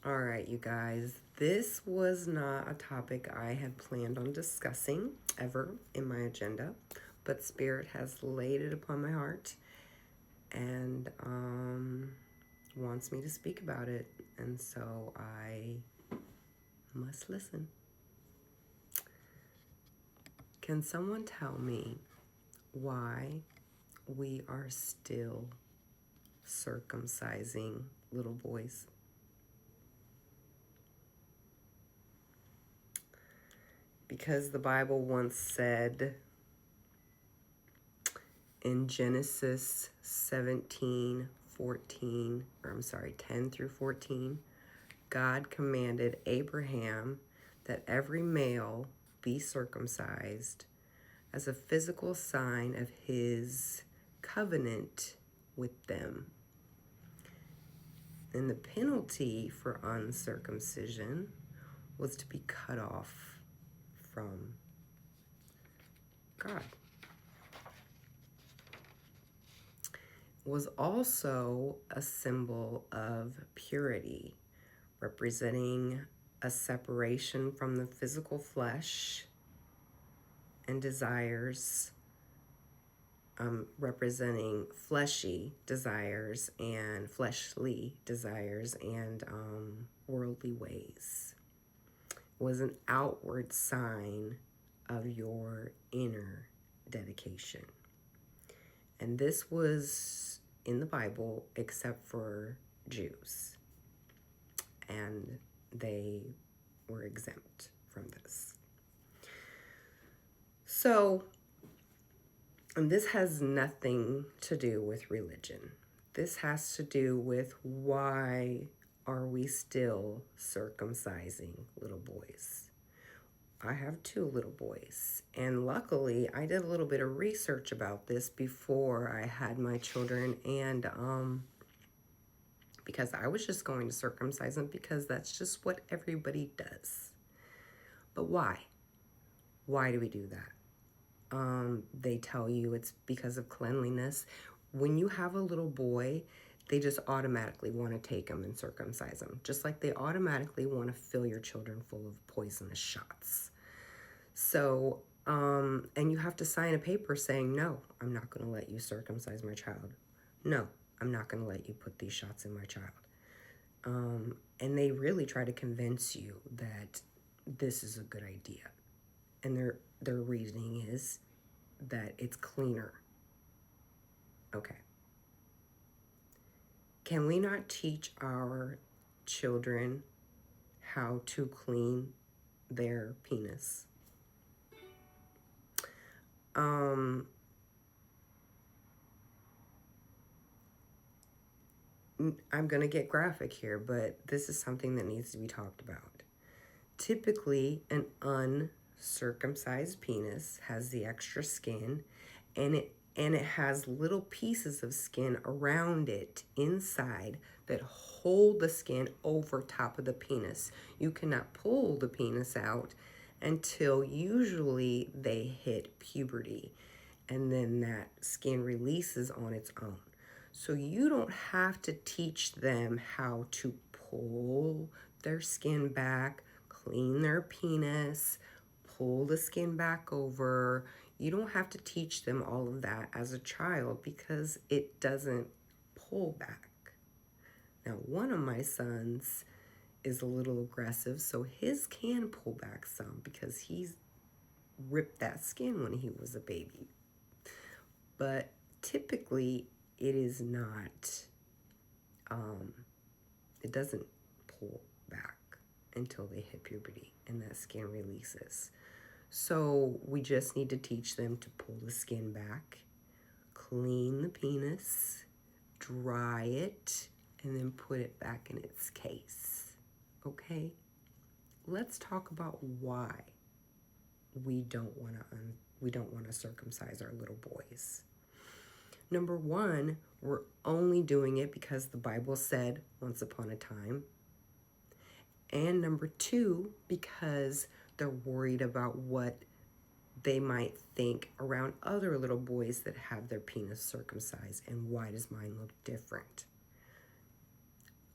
All right, you guys, this was not a topic I had planned on discussing ever in my agenda, but Spirit has laid it upon my heart and wants me to speak about it, and so I must listen. Can someone tell me why we are still circumcising little boys? Because the Bible once said in Genesis 10 through 14, God commanded Abraham that every male be circumcised as a physical sign of his covenant with them. And the penalty for uncircumcision was to be cut off from God. Was also a symbol of purity, representing a separation from the physical flesh and desires, representing fleshly desires and worldly ways. It was an outward sign of your inner dedication. And this was in the Bible except for Jews. And they were exempt from this. So, and this has nothing to do with religion. This has to do with why are we still circumcising little boys? I have 2 little boys, and luckily I did a little bit of research about this before I had my children, and because I was just going to circumcise them because that's just what everybody does. But why? Why do we do that? They tell you it's because of cleanliness. When you have a little boy, they just automatically want to take them and circumcise them, just like they automatically want to fill your children full of poisonous shots. So, and you have to sign a paper saying, no, I'm not going to let you circumcise my child. No, I'm not going to let you put these shots in my child. And they really try to convince you that this is a good idea. And their reasoning is that it's cleaner. Okay. Can we not teach our children how to clean their penis? I'm going to get graphic here, but this is something that needs to be talked about. Typically, an uncircumcised penis has the extra skin, and it has little pieces of skin around it inside that hold the skin over top of the penis. You cannot pull the penis out until usually they hit puberty, and then that skin releases on its own. So you don't have to teach them how to pull their skin back, clean their penis, pull the skin back over. You don't have to teach them all of that as a child because it doesn't pull back. Now, one of my sons is a little aggressive, so his can pull back some because he's ripped that skin when he was a baby. But typically, it is not, it doesn't pull back until they hit puberty and that skin releases. So we just need to teach them to pull the skin back, clean the penis, dry it, and then put it back in its case. Okay? Let's talk about why we don't want to circumcise our little boys. Number 1, we're only doing it because the Bible said once upon a time. And number 2, because they're worried about what they might think around other little boys that have their penis circumcised and why does mine look different.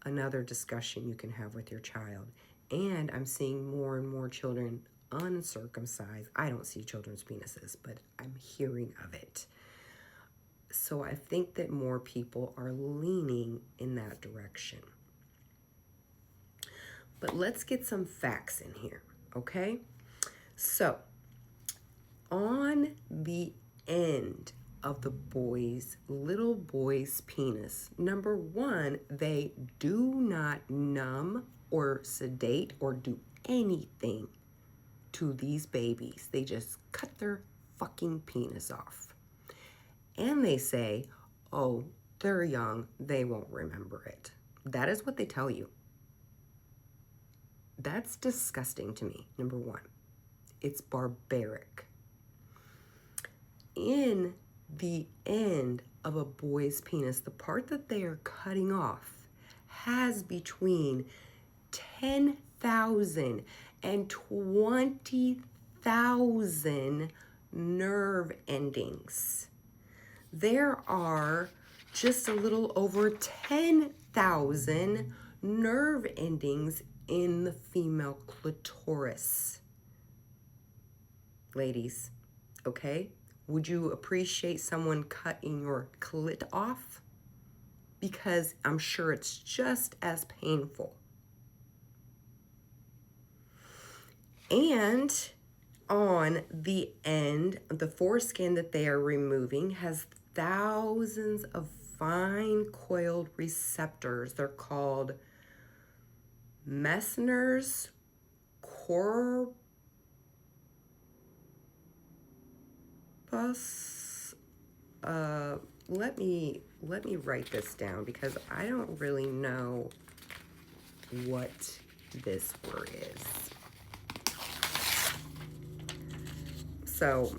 another discussion you can have with your child. And I'm seeing more and more children uncircumcised. I don't see children's penises, but I'm hearing of it. So I think that more people are leaning in that direction. But let's get some facts in here, okay? So, on the end of the little boy's penis, number one, they do not numb or sedate or do anything to these babies. They just cut their fucking penis off. And they say, oh, they're young, they won't remember it. That is what they tell you. That's disgusting to me, number one. It's barbaric. In the end of a boy's penis, the part that they are cutting off has between 10,000 and 20,000 nerve endings. There are just a little over 10,000 nerve endings in the female clitoris. Ladies, okay? Would you appreciate someone cutting your clit off? Because I'm sure it's just as painful. And on the end, the foreskin that they are removing has thousands of fine coiled receptors. They're called Messner's corpus. Let me write this down because I don't really know what this word is. So,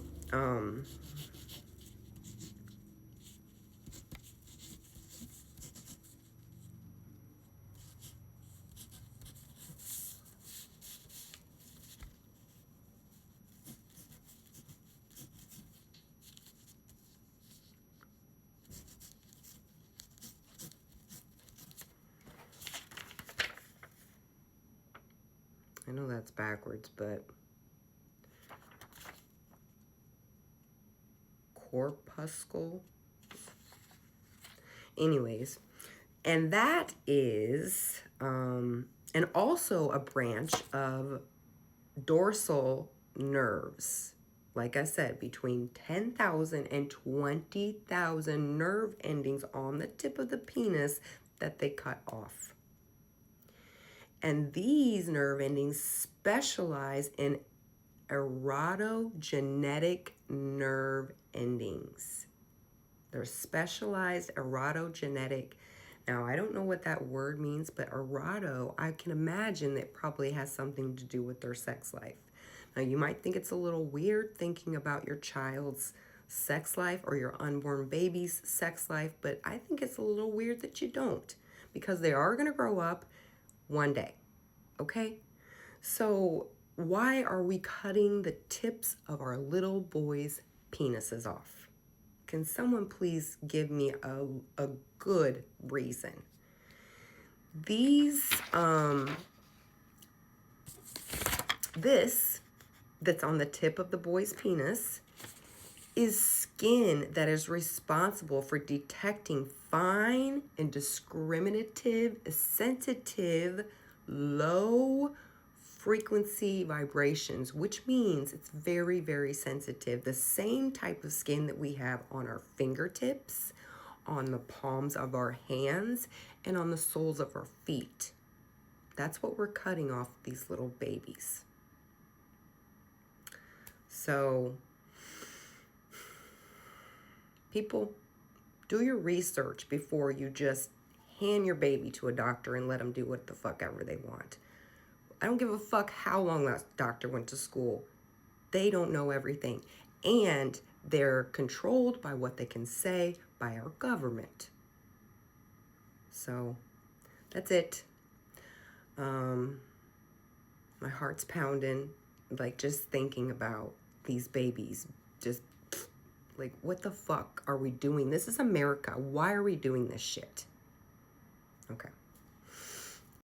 I know that's backwards, but corpuscle. Anyways, and that is, and also a branch of dorsal nerves. Like I said, between 10,000 and 20,000 nerve endings on the tip of the penis that they cut off. And these nerve endings specialize in erotogenetic nerve endings. They're specialized erotogenetic. Now, I don't know what that word means, but eroto, I can imagine that probably has something to do with their sex life. Now, you might think it's a little weird thinking about your child's sex life or your unborn baby's sex life, but I think it's a little weird that you don't, because they are going to grow up one day, okay? So why are we cutting the tips of our little boys' penises off? Can someone please give me a good reason? These, this that's on the tip of the boy's penis is skin that is responsible for detecting fine and discriminative, sensitive, low frequency vibrations, which means it's very, very sensitive. The same type of skin that we have on our fingertips, on the palms of our hands, and on the soles of our feet. That's what we're cutting off these little babies. So, people, do your research before you just hand your baby to a doctor and let them do what the fuck ever they want. I don't give a fuck how long that doctor went to school. They don't know everything. And they're controlled by what they can say by our government. So, that's it. My heart's pounding, like, just thinking about these babies. Just, like, what the fuck are we doing? This is America. Why are we doing this shit? Okay.